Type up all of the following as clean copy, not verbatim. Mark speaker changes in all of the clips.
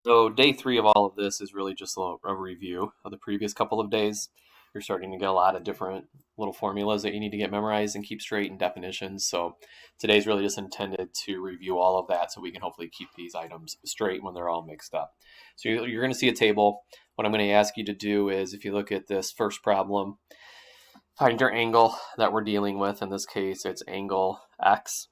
Speaker 1: So day three of all of this is really just a review of the previous couple of days. You're starting to get a lot of different little formulas that you need to get memorized and keep straight and definitions. So today's really just intended to review all of that so we can hopefully keep these items straight when they're all mixed up. So you're going to see a table. What I'm going to ask you to do is, if you look at this first problem, find your angle that we're dealing with. In this case, it's angle X.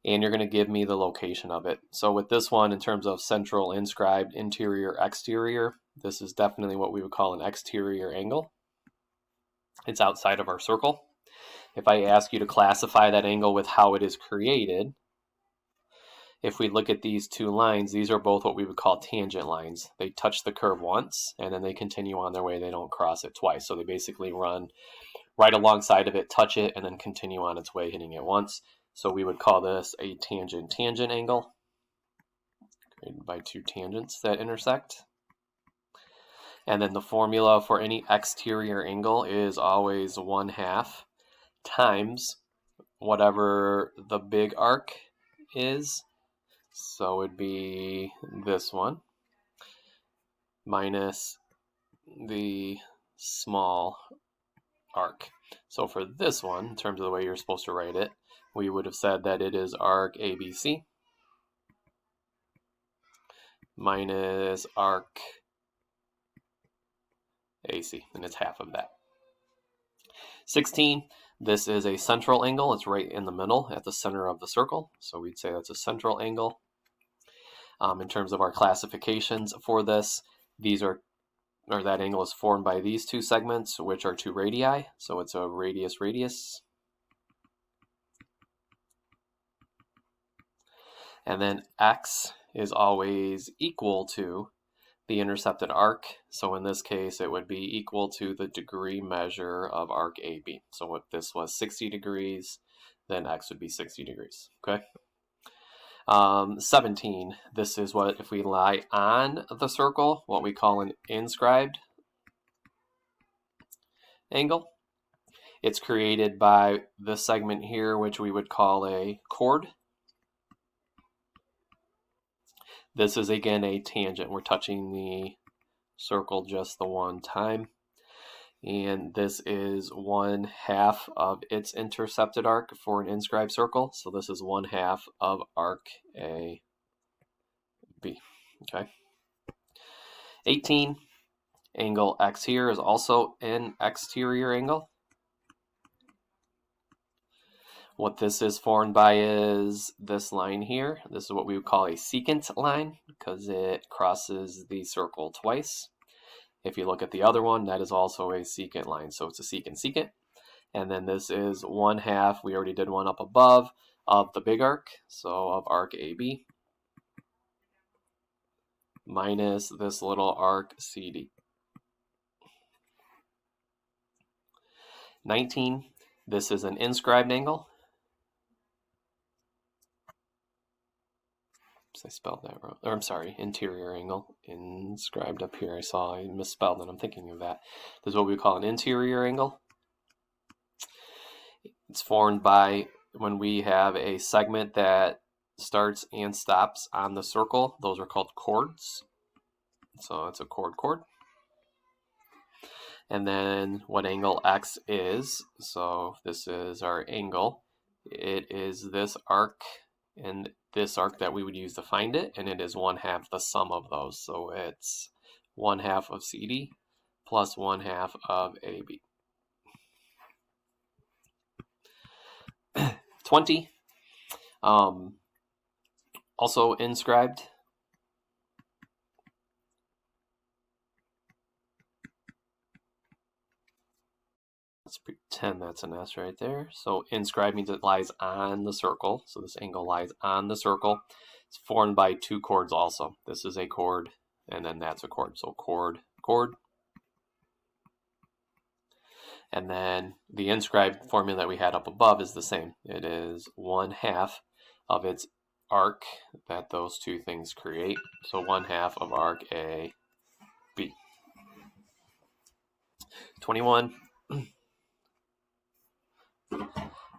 Speaker 1: And you're going to give me the location of it. So with this one, in terms of central, inscribed, interior, exterior, this is definitely what we would call an exterior angle. It's outside of our circle. If I ask you to classify that angle with how it is created, if we look at these two lines, these are both what we would call tangent lines. They touch the curve once, and then they continue on their way. They don't cross it twice. So they basically run right alongside of it, touch it, and then continue on its way, hitting it once. So we would call this a tangent-tangent angle, created by two tangents that intersect. And then the formula for any exterior angle is always 1/2 times whatever the big arc is. So it would be this one minus the small arc. So for this one, in terms of the way you're supposed to write it, we would have said that it is arc ABC minus arc AC, and it's half of that. 16, this is a central angle. It's right in the middle at the center of the circle. So we'd say that's a central angle. In terms of our classifications for this, that angle is formed by these two segments, which are two radii. So it's a radius. And then X is always equal to the intercepted arc. So in this case, it would be equal to the degree measure of arc AB. So if this was 60 degrees, then X would be 60 degrees, okay? 17, this is what, if we lie on the circle, what we call an inscribed angle. It's created by this segment here, which we would call a chord. This is again a tangent. We're touching the circle just the one time. And this is 1/2 of its intercepted arc for an inscribed circle. So this is 1/2 of arc AB. Okay. 18, angle X here is also an exterior angle. What this is formed by is this line here. This is what we would call a secant line because it crosses the circle twice. If you look at the other one, that is also a secant line. So it's a secant. And then this is 1/2, we already did one up above, of the big arc, so of arc AB, minus this little arc CD. 19, this is an inscribed angle. I spelled that wrong. Or I'm sorry, interior angle. Inscribed up here. I misspelled it. I'm thinking of that. This is what we call an interior angle. It's formed by when we have a segment that starts and stops on the circle. Those are called chords. So it's a chord. And then what angle X is. So this is our angle. It is this arc and this arc that we would use to find it, and it is 1/2 the sum of those. So it's 1/2 of CD plus 1/2 of AB. 20, also inscribed. Let's pretend that's an S right there. So inscribed means it lies on the circle. So this angle lies on the circle. It's formed by two chords also. This is a chord, and then that's a chord. So chord. And then the inscribed formula that we had up above is the same. It is 1/2 of its arc that those two things create. So 1/2 of arc AB. 21.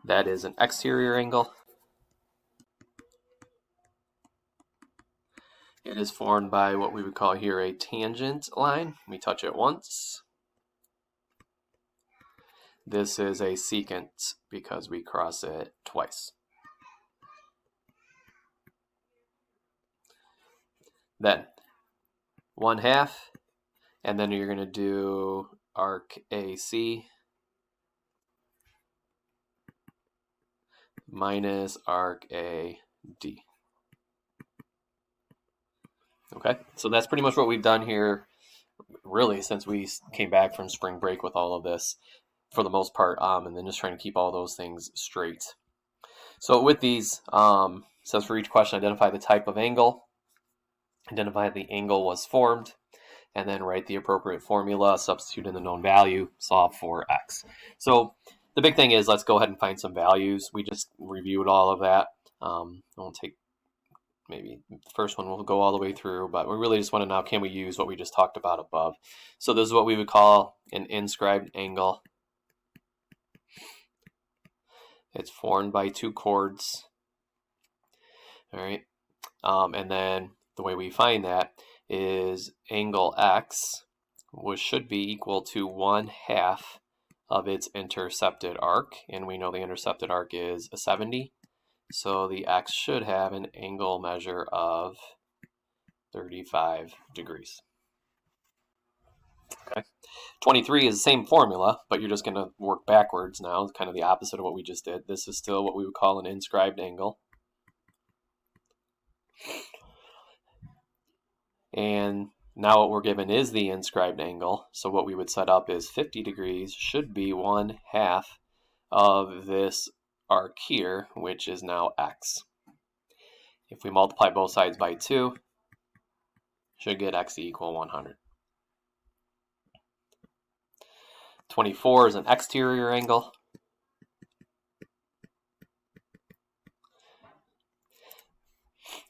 Speaker 1: That is an exterior angle. It is formed by what we would call here a tangent line. We touch it once. This is a secant because we cross it twice. Then 1/2, and then you're going to do arc AC minus arc AD. Okay, so that's pretty much what we've done here, really, since we came back from spring break with all of this, for the most part, and then just trying to keep all those things straight. So with these, it says for each question, identify the type of angle, identify the angle was formed, and then write the appropriate formula, substitute in the known value, solve for x. So the big thing is, let's go ahead and find some values. We just reviewed all of that. We'll take maybe the first one we'll go all the way through, but we really just want to know, can we use what we just talked about above? So this is what we would call an inscribed angle. It's formed by two chords. All right, and then the way we find that is angle x, which should be equal to 1/2 of its intercepted arc, and we know the intercepted arc is a 70. So the x should have an angle measure of 35 degrees. Okay. 23 is the same formula, but you're just going to work backwards now. It's kind of the opposite of what we just did. This is still what we would call an inscribed angle. And now what we're given is the inscribed angle. So what we would set up is 50 degrees should be 1/2 of this arc here, which is now x. If we multiply both sides by 2, should get x equal 100. 24 is an exterior angle.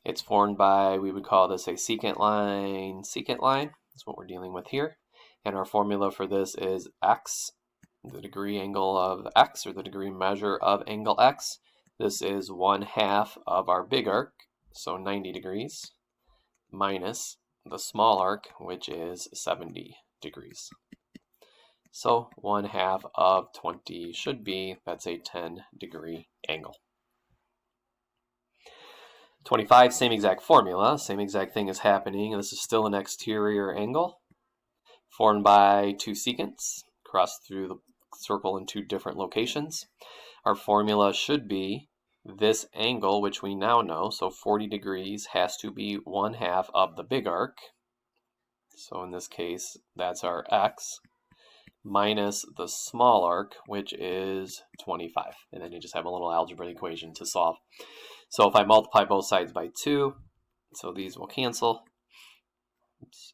Speaker 1: It's formed by, we would call this a secant line. Secant line is what we're dealing with here. And our formula for this is x, the degree angle of x, or the degree measure of angle x. This is 1/2 of our big arc, so 90 degrees, minus the small arc, which is 70 degrees. So 1/2 of 20 should be, that's a 10-degree angle. 25, same exact formula, same exact thing is happening. This is still an exterior angle formed by two secants, crossed through the circle in two different locations. Our formula should be this angle, which we now know, so 40 degrees has to be 1/2 of the big arc. So in this case, that's our x, minus the small arc, which is 25. And then you just have a little algebra equation to solve. So if I multiply both sides by 2, so these will cancel. Oops.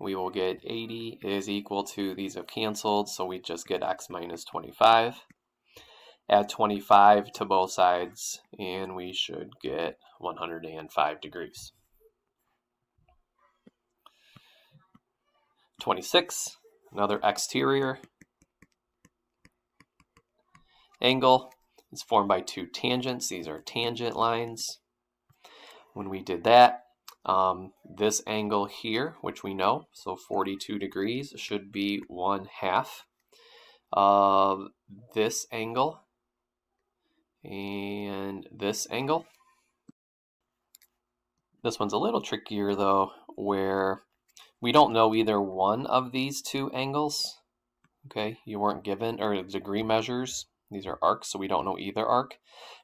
Speaker 1: We will get 80 is equal to, these have canceled, so we just get x minus 25. Add 25 to both sides, and we should get 105 degrees. 26, another exterior angle. It's formed by two tangents. These are tangent lines. When we did that, this angle here, which we know, so 42 degrees, should be 1/2 of this angle and this angle. This one's a little trickier though, where we don't know either one of these two angles. Okay, you weren't given, or degree measures. These are arcs, so we don't know either arc.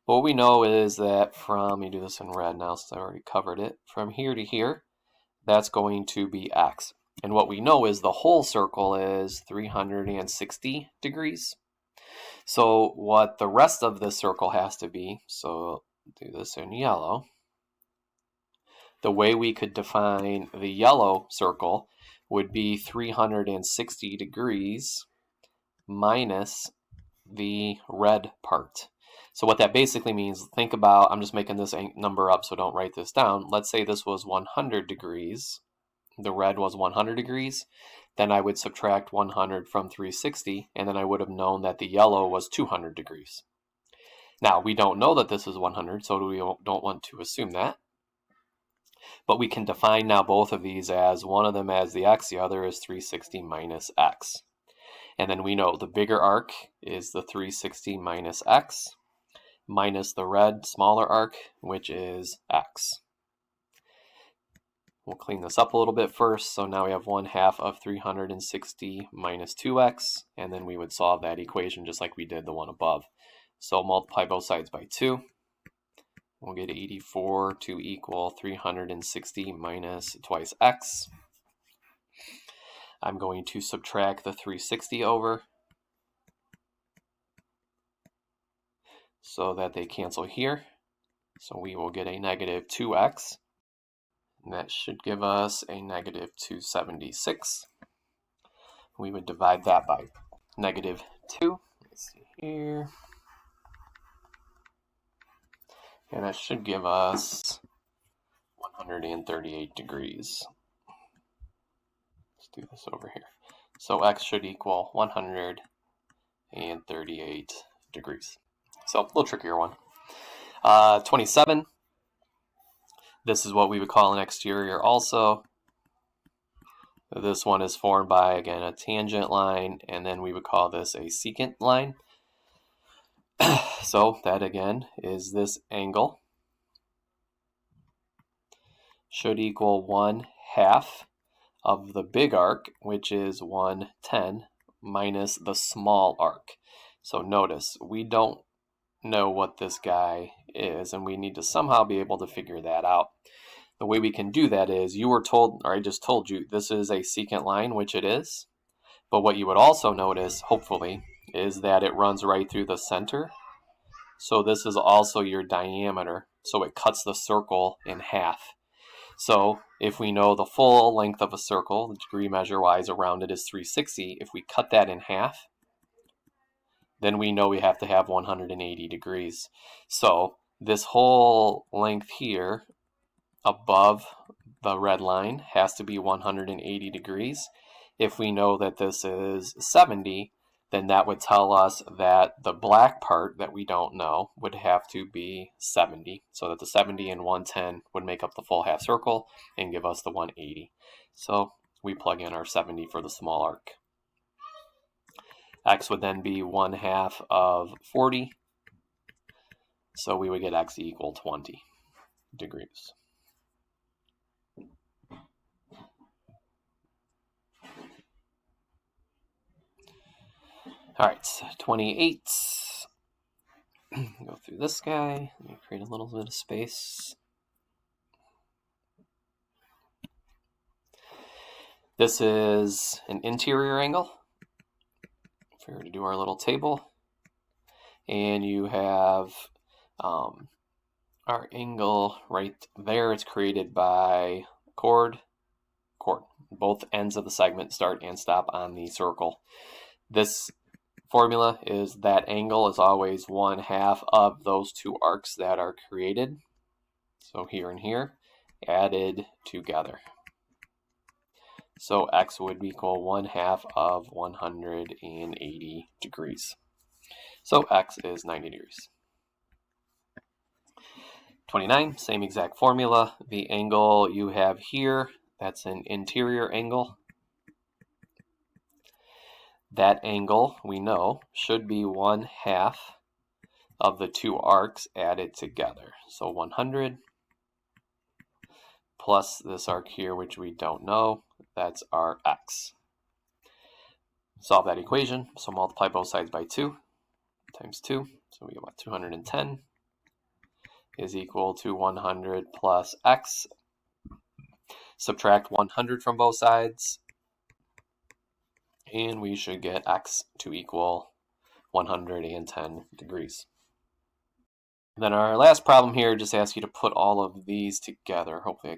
Speaker 1: But what we know is that from, let me do this in red now since I already covered it, from here to here, that's going to be x. And what we know is the whole circle is 360 degrees. So what the rest of this circle has to be, so do this in yellow. The way we could define the yellow circle would be 360 degrees minus the red part. So what that basically means, think about, I'm just making this number up, so don't write this down. Let's say this was 100 degrees. The red was 100 degrees. Then I would subtract 100 from 360, and then I would have known that the yellow was 200 degrees. Now, we don't know that this is 100, so we don't want to assume that. But we can define now both of these as one of them as the x, the other is 360 minus x. And then we know the bigger arc is the 360 minus x, minus the red smaller arc, which is x. We'll clean this up a little bit first. So now we have 1/2 of 360 minus 2x, and then we would solve that equation just like we did the one above. So multiply both sides by 2. We'll get 84 to equal 360 minus twice x. I'm going to subtract the 360 over so that they cancel here. So we will get a negative 2x. And that should give us a negative 276. We would divide that by negative 2. Let's see here. And that should give us 138 degrees. Let's do this over here. So x should equal 138 degrees. So a little trickier one. 27. This is what we would call an exterior also. This one is formed by, again, a tangent line, and then we would call this a secant line. So that, again, is this angle. Should equal 1/2 of the big arc, which is 110, minus the small arc. So notice, we don't know what this guy is, and we need to somehow be able to figure that out. The way we can do that is, you were told, or I just told you, this is a secant line, which it is. But what you would also notice, hopefully, is that it runs right through the center. So this is also your diameter. So it cuts the circle in half. So if we know the full length of a circle, the degree measure-wise around it is 360, if we cut that in half, then we know we have to have 180 degrees. So this whole length here above the red line has to be 180 degrees. If we know that this is 70, then that would tell us that the black part that we don't know would have to be 70. So that the 70 and 110 would make up the full half circle and give us the 180. So we plug in our 70 for the small arc. X would then be 1/2 of 40. So we would get x equal 20 degrees. All right, 28. Go through this guy. Let me create a little bit of space. This is an interior angle. If we were to do our little table, and you have our angle right there. It's created by chord. Both ends of the segment start and stop on the circle. This formula is that angle is always 1/2 of those two arcs that are created. So here and here, added together. So x would equal 1/2 of 180 degrees. So x is 90 degrees. 29, same exact formula. The angle you have here, that's an interior angle. That angle, we know, should be 1/2 of the two arcs added together. So 100 plus this arc here, which we don't know, that's our x. Solve that equation, so multiply both sides by 2 times 2. So we get about 210 is equal to 100 plus x. Subtract 100 from both sides, and we should get x to equal 110 degrees. Then our last problem here just asks you to put all of these together. Hopefully I